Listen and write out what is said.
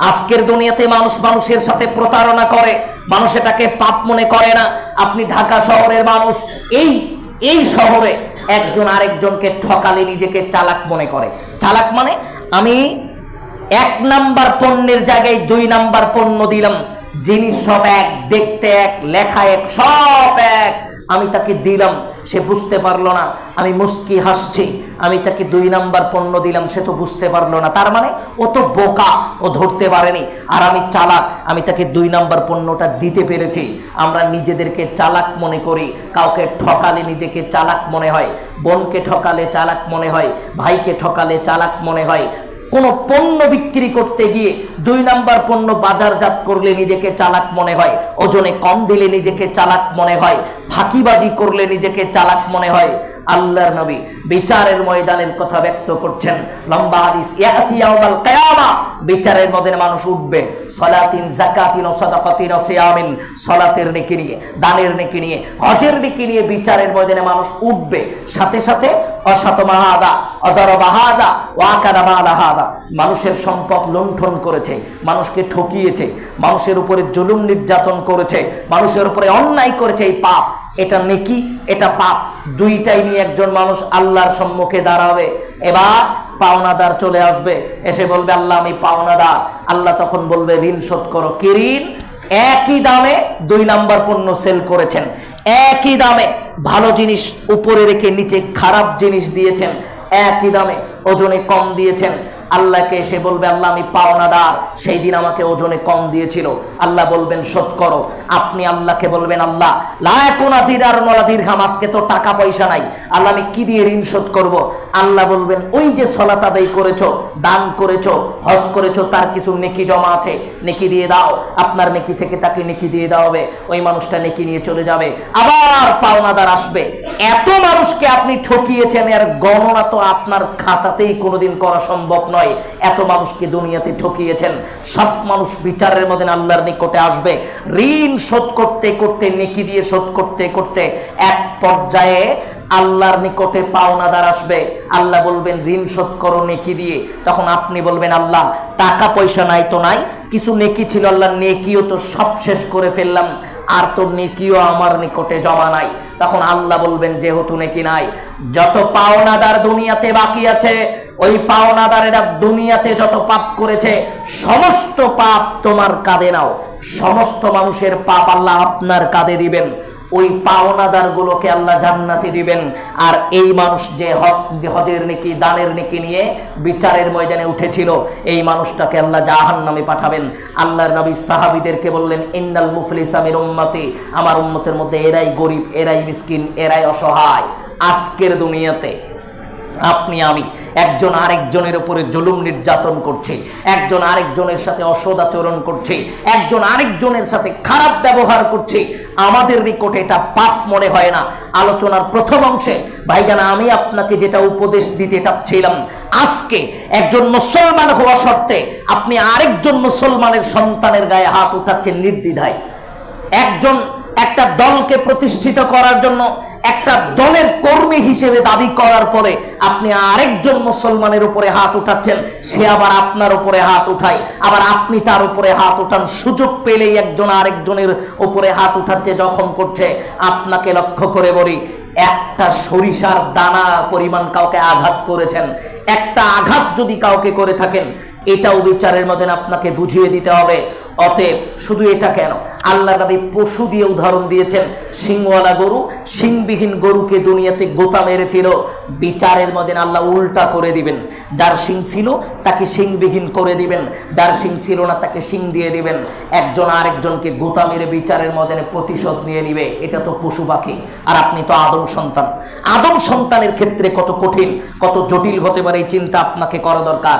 আজকের দুনিয়াতে মানুষ মানুষের সাথে প্রতারণা করে, মানুষ এটাকে পাপ মনে করে না। আপনি ঢাকা শহরের মানুষ, এই শহরে একজন আরেকজনকে ঠকালে নিজেকে চালাক মনে করে। চালাক মানে আমি 1 নাম্বার পণ্যের জায়গায় 2 নাম্বার পণ্য দিলাম, জিনিস সব এক, দেখতে এক, লেখা এক, সব এক, আমি তাকে দিলাম, সে বুঝতে পারলো না, আমি মুস্কি হাসছি, আমি তাকে 2 নাম্বার পণ্য দিলাম, সে তো বুঝতে পারলো না, তার মানে ও তো বোকা, ও ধরতে পারেনি। আর আমি চালাক, আমি তাকে 2 নাম্বার পণ্যটা দিতে পেরেছি। আমরা নিজেদেরকে চালাক মনে করি, কাউকে ঠকালে নিজেকে চালাক মনে হয়, বোনকে ঠকালে চালাক মনে হয়, ভাইকে ঠকালে চালাক মনে হয়, কোনো পণ্য বিক্রি করতে গিয়ে 2 নাম্বার পণ্য বাজারজাত করলে নিজেকে চালাক মনে হয়, ওজনে কম দিলে নিজেকে চালাক মনে হয়, ফাঁকিবাজি করলে নিজেকে চালাক মনে হয়। আল্লাহর নবী বিচারের ময়দানের কথা ব্যক্ত করছেন, লম্বা হাদিস, ইয়াতি ইয়াউমাল কিয়ামা, বিচারের ময়দানে মানুষ উঠবে, সালাতিন যাকাতিন ও সাদাকাতিন ও সিয়ামিন, সালাতের নেকি নিয়ে, দানের নেকি নিয়ে, হজের নেকি নিয়ে বিচারের ময়দানে মানুষ উঠবে। সাথে সাথে অশতমাহাদা অদরবাহাদা ওয়াকাদা মালাহাদা, মানুষের সম্পদ লুণ্ঠন করেছে, মানুষকে ঠকিয়েছে, মানুষের উপরে জুলুম নির্যাতন করেছে, মানুষের উপরে অন্যায় করেছে, এই পাপ, এটা নেকি, এটা পাপ, দুইটাই নিয়ে একজন মানুষ আল্লাহর সম্মুখে দাঁড়াবে। এবার পাওনাদার চলে আসবে, এসে বলবে আল্লাহ আমি পাওনাদার। আল্লাহ তখন বলবে ঋণ শোধ করো। কি ঋণ? একই দামে 2 নাম্বার পণ্য সেল করেছেন, একই দামে ভালো জিনিস উপরে রেখে নিচে খারাপ জিনিস দিয়েছেন, একই দামে ওজনে কম দিয়েছেন। আল্লাহকে এসে বলবে আল্লাহ আমি পাওনাদার, সেই দিন আমাকে ওজনে কম দিয়েছিল, আল্লাহ বলবেন শোধ করো। আপনি আল্লাহকে বলবেন আল্লাহ লা ইয়াকুনা দিরার ওয়ালা দিরহাম, আজকে তো টাকা পয়সা নাই, আল্লাহ আমি কি দিয়ে ঋণ শোধ করব? আল্লাহ বলবেন ওই যে সালাত আদায় করেছো, দান করেছো, হজ করেছো, তার কিছু নেকি জমা আছে, নেকি দিয়ে দাও। আপনার নেকি থেকে তাকে নেকি দিয়ে দেওয়া হবে, ওই মানুষটা নেকি নিয়ে চলে যাবে। আবার পাওনাদার আসবে, এত মানুষকে আপনি ঠকিয়েছেন, এর গণনা তো আপনার খাতাতেই কোনোদিন করা সম্ভব নয়। এত মানুষকে দুনিয়াতে ঠকিয়েছেন। সব মানুষ বিচারের মধ্যে আল্লাহর নিকটে আসবে, ঋণ শোধ করতে করতে, নেকি দিয়ে শোধ করতে করতে এক পর্যায়ে আল্লাহর নিকটে পাওনাদার আসবে। আল্লাহ বলবেন ঋণ শোধ করো নেকি দিয়ে। তখন আপনি বলবেন আল্লাহ টাকা পয়সা নাই তো নাই, কিছু নেকি ছিল, আল্লাহ নেকিও তো সব শেষ করে ফেললাম, আর তো নেকিও আমার নিকটে জমা নাই। তখন আল্লাহ বলবেন যেহেতু নেকি নাই, যত পাওনাদার দুনিয়াতে বাকি আছে, ওই পাওনাদারেরা দুনিয়াতে যত পাপ করেছে সমস্ত পাপ তোমার কাঁধে নাও। সমস্ত মানুষের পাপ আল্লাহ আপনার কাঁধে দিবেন, ওই পাওনাদার গুলোকে আল্লাহ জান্নাতে দিবেন। আর এই মানুষ যে হজের নেকি, দানের নেকি নিয়ে বিচারের ময়দানে উঠেছিল, এই মানুষটাকে আল্লাহ জাহান্নামে পাঠাবেন। আল্লাহর নবী সাহাবীদেরকে বললেন ইন্নাল মুফলিসা মিন উম্মতি, আমার উম্মতের মধ্যে এরাই গরিব, এরাই মিসকিন, এরাই অসহায়। আজকের দুনিয়াতে আপনি আমি একজন আরেকজনের উপরে জুলুম নির্যাতন করছি, একজন আরেকজনের সাথে অসদাচরণ করছি, একজন আরেকজনের সাথে খারাপ ব্যবহার করছি, আমাদের নিকটে এটা পাপ মনে হয় না। আলোচনার প্রথম অংশে ভাইজান আমি আপনাকে যেটা উপদেশ দিতে চাচ্ছিলাম, আজকে একজন মুসলমান হওয়া সত্ত্বে আপনি আরেকজন মুসলমানের সন্তানের গায়ে হাত উঠাচ্ছেন নির্দ্বিধায়। একটা দলকে প্রতিষ্ঠিত করার জন্য, একটা দলের কর্মী হিসেবে দাবি করার পরে আপনি আরেকজন মুসলমানের উপরে হাত উঠাচ্ছেন, সে আবার আপনার উপরে হাত উঠায়, আবার আপনি তার উপরে হাত উঠান। সুযোগ পেলেই একজন আরেকজনের উপরে হাত উঠাচ্ছে, জখম করছে। আপনাকে লক্ষ্য করে বলি, একটা সরিষার দানা পরিমাণ কাউকে আঘাত করেছেন, একটা আঘাত যদি কাউকে করে থাকেন, এটাও বিচারের মধ্যে আপনাকে বুঝিয়ে দিতে হবে। অতএব শুধু এটা কেন, আল্লাহ নবী পশু দিয়ে উদাহরণ দিয়েছেন। শিংওয়ালা গরু, শিংবিহীন গরুকে দুনিয়াতে গোতা মেরেছিল, বিচারের মধ্যে আল্লাহ উল্টা করে দিবেন। যার শিং ছিল তাকে শিংবিহীন করে দিবেন, যার শিং ছিল না তাকে শিং দিয়ে দিবেন। একজন আরেকজনকে গোতা মেরে বিচারের মধ্যে প্রতিশোধ নিয়ে নিবে, এটা তো পশু পাখি। আর আপনি তো আদম সন্তান। আদম সন্তানের ক্ষেত্রে কত কঠিন, কত জটিল হতে পারে এই চিন্তা আপনাকে করা দরকার।